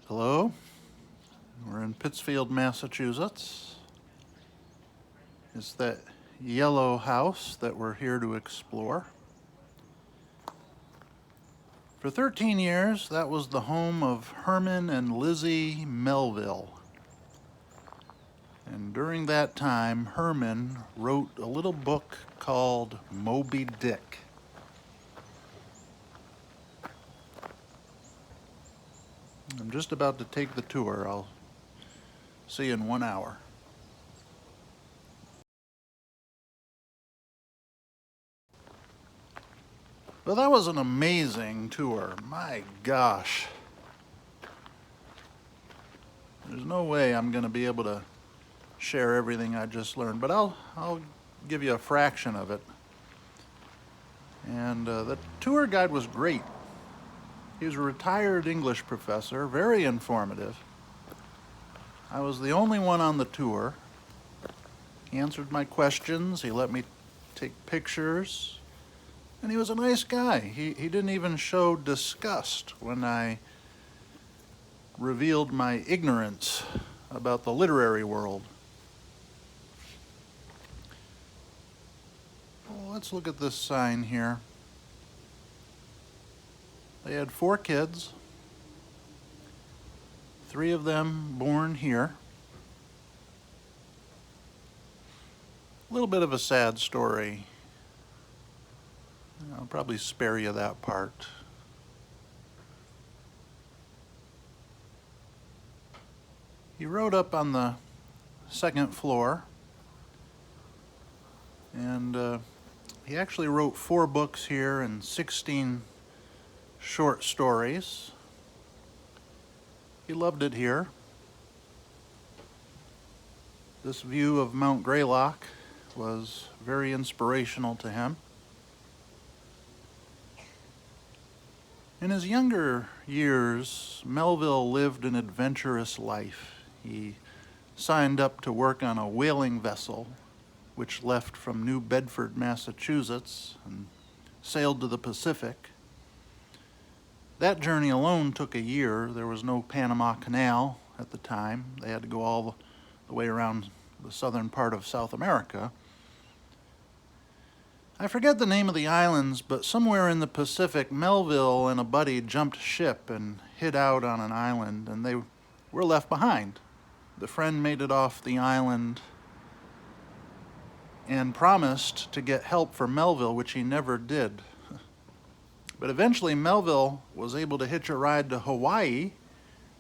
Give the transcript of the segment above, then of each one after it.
Hello, we're in Pittsfield, Massachusetts. It's that yellow house that we're here to explore. For 13 years, that was the home of Herman and Lizzie Melville. And during that time, Herman wrote a little book called Moby Dick. I'm just about to take the tour. I'll see you in 1 hour. Well, that was an amazing tour. My gosh. There's no way I'm going to be able to share everything I just learned, but I'll give you a fraction of it. And the tour guide was great. He was a retired English professor, very informative. I was the only one on the tour. He answered my questions, he let me take pictures, and he was a nice guy. He didn't even show disgust when I revealed my ignorance about the literary world. Well, let's look at this sign here. They had 4 kids, 3 of them born here. A little bit of a sad story. I'll probably spare you that part. He wrote up on the 2nd floor, and he actually wrote 4 books here and 16 short stories. He loved it here. This view of Mount Greylock was very inspirational to him. In his younger years, Melville lived an adventurous life. He signed up to work on a whaling vessel which left from New Bedford, Massachusetts, and sailed to the Pacific. That journey alone took a year. There was no Panama Canal at the time. They had to go all the way around the southern part of South America. I forget the name of the islands, but somewhere in the Pacific, Melville and a buddy jumped ship and hid out on an island, and they were left behind. The friend made it off the island and promised to get help for Melville, which he never did. But eventually Melville was able to hitch a ride to Hawaii,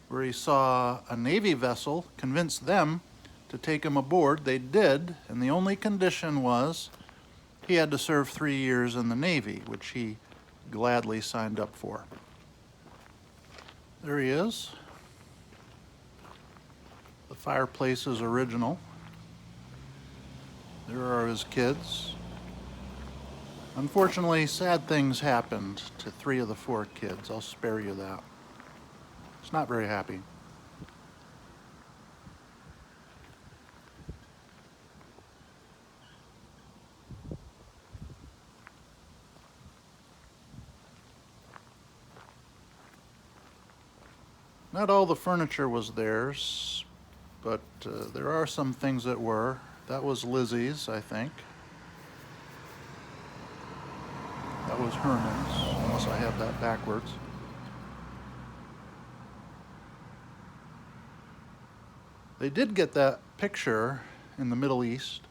where he saw a Navy vessel, convinced them to take him aboard. They did, and the only condition was he had to serve 3 years in the Navy, which he gladly signed up for. There he is. The fireplace is original. There are his kids. Unfortunately, sad things happened to 3 of the 4 kids. I'll spare you that. It's not very happy. Not all the furniture was theirs, but there are some things that were. That was Lizzie's, I think. That was Herman's, unless I have that backwards. They did get that picture in the Middle East.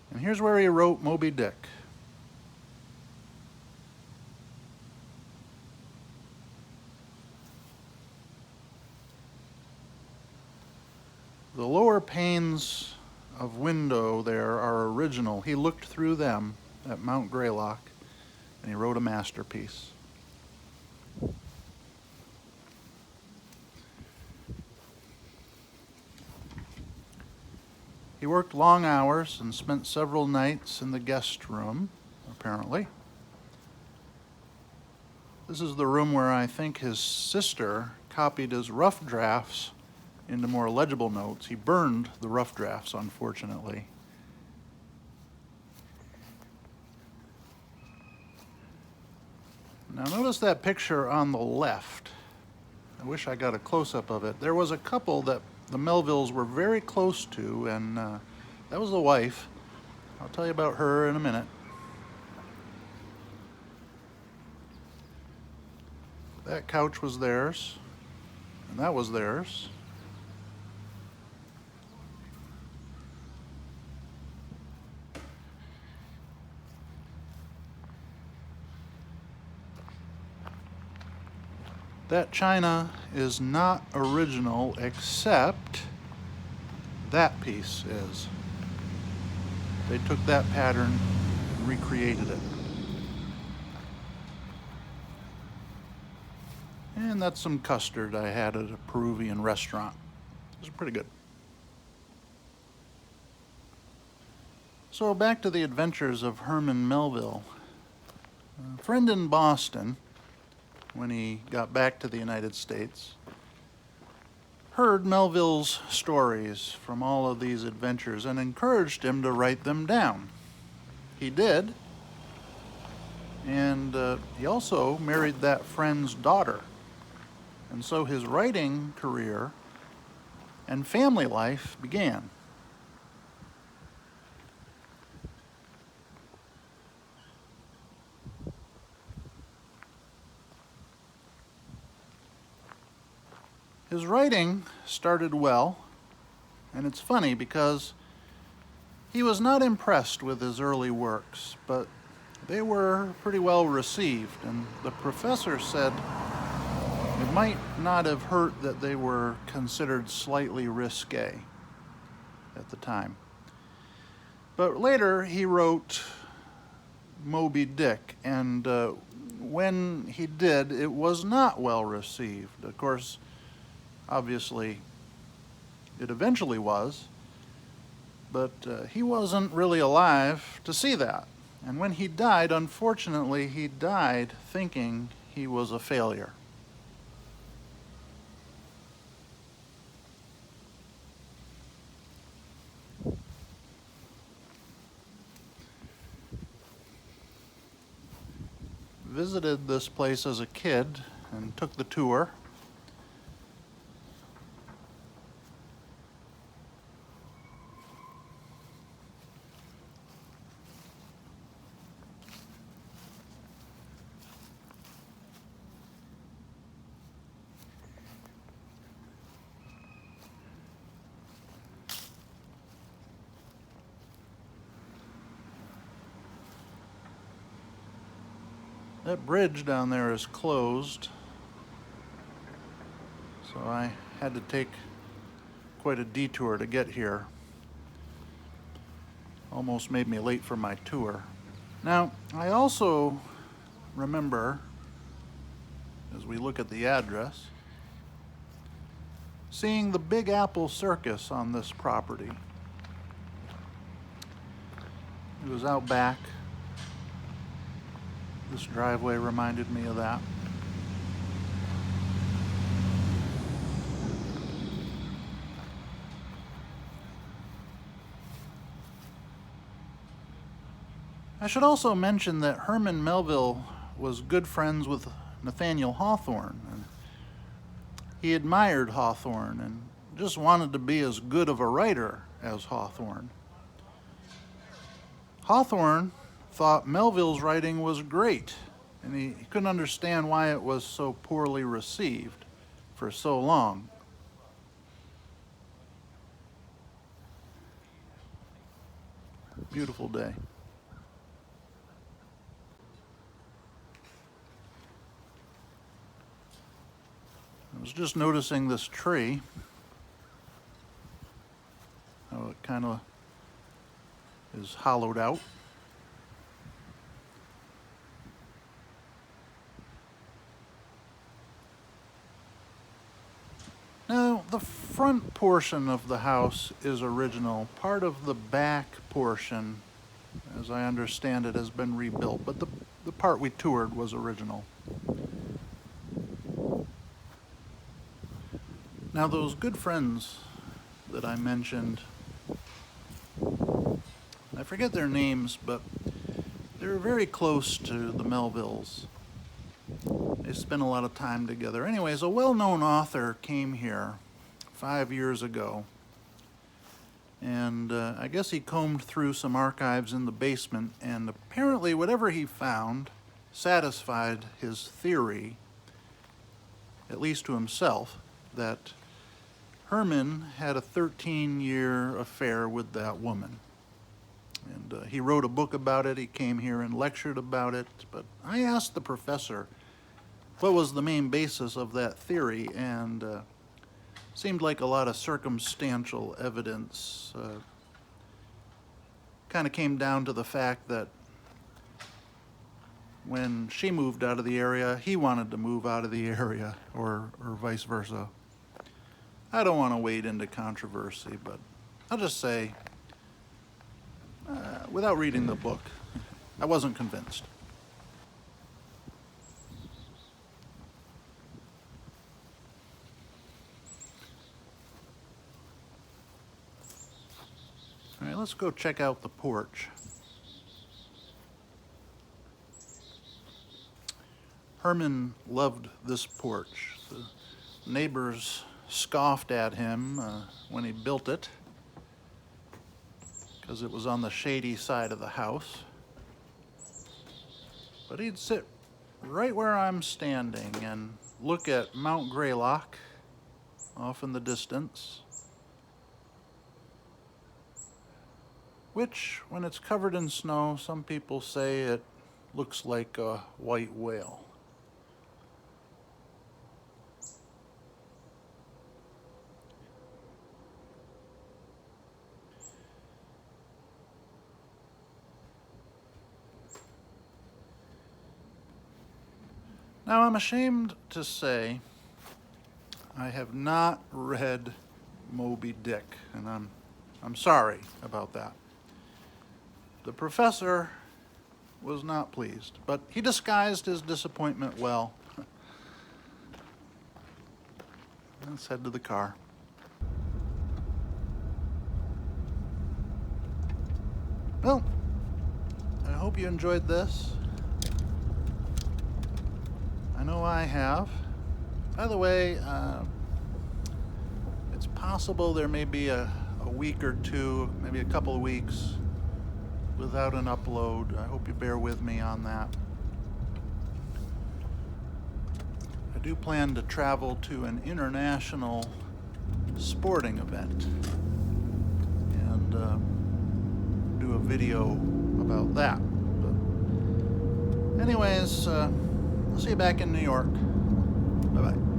And here's where he wrote Moby Dick. The lower panes of window there are original. He looked through them at Mount Greylock and he wrote a masterpiece. He worked long hours and spent several nights in the guest room, apparently. This is the room where I think his sister copied his rough drafts into more legible notes. He burned the rough drafts, unfortunately. Now notice that picture on the left. I wish I got a close-up of it. There was a couple that the Melvilles were very close to, and that was the wife. I'll tell you about her in a minute. That couch was theirs, and that was theirs. That china is not original, except that piece is. They took that pattern and recreated it. And that's some custard I had at a Peruvian restaurant. It was pretty good. So back to the adventures of Herman Melville. A friend in Boston, when he got back to the United States, heard Melville's stories from all of these adventures and encouraged him to write them down. He did, and he also married that friend's daughter. And so his writing career and family life began. His writing started well, and it's funny because he was not impressed with his early works, but they were pretty well received, and the professor said it might not have hurt that they were considered slightly risque at the time. But later he wrote Moby Dick, and when he did, it was not well received. Of course, obviously, it eventually was, but he wasn't really alive to see that. And when he died, unfortunately, he died thinking he was a failure. Visited this place as a kid and took the tour. That bridge down there is closed, so I had to take quite a detour to get here. Almost made me late for my tour. Now, I also remember, as we look at the address, seeing the Big Apple Circus on this property. It was out back. This driveway reminded me of that. I should also mention that Herman Melville was good friends with Nathaniel Hawthorne, and he admired Hawthorne and just wanted to be as good of a writer as Hawthorne. Hawthorne thought Melville's writing was great, and he couldn't understand why it was so poorly received for so long. Beautiful day. I was just noticing this tree, how it kind of is hollowed out. Now, the front portion of the house is original. Part of the back portion, as I understand it, has been rebuilt, but the part we toured was original. Now, those good friends that I mentioned, I forget their names, but they were very close to the Melvilles. They spent a lot of time together. Anyways, a well-known author came here 5 years ago, and I guess he combed through some archives in the basement, and apparently whatever he found satisfied his theory, at least to himself, that Herman had a 13-year affair with that woman. And he wrote a book about it. He came here and lectured about it. But I asked the professor what was the main basis of that theory, and seemed like a lot of circumstantial evidence kind of came down to the fact that when she moved out of the area, he wanted to move out of the area, or vice versa. I don't want to wade into controversy, but I'll just say, without reading the book, I wasn't convinced. All right, let's go check out the porch. Herman loved this porch. The neighbors scoffed at him when he built it because it was on the shady side of the house. But he'd sit right where I'm standing and look at Mount Greylock off in the distance, which, when it's covered in snow, some people say it looks like a white whale. Now, I'm ashamed to say I have not read Moby Dick, and I'm sorry about that. The professor was not pleased, but he disguised his disappointment well. Let's head to the car. Well, I hope you enjoyed this. I know I have. By the way, it's possible there may be a week or two, maybe a couple of weeks without an upload. I hope you bear with me on that. I do plan to travel to an international sporting event and do a video about that. But anyways, I'll see you back in New York. Bye-bye.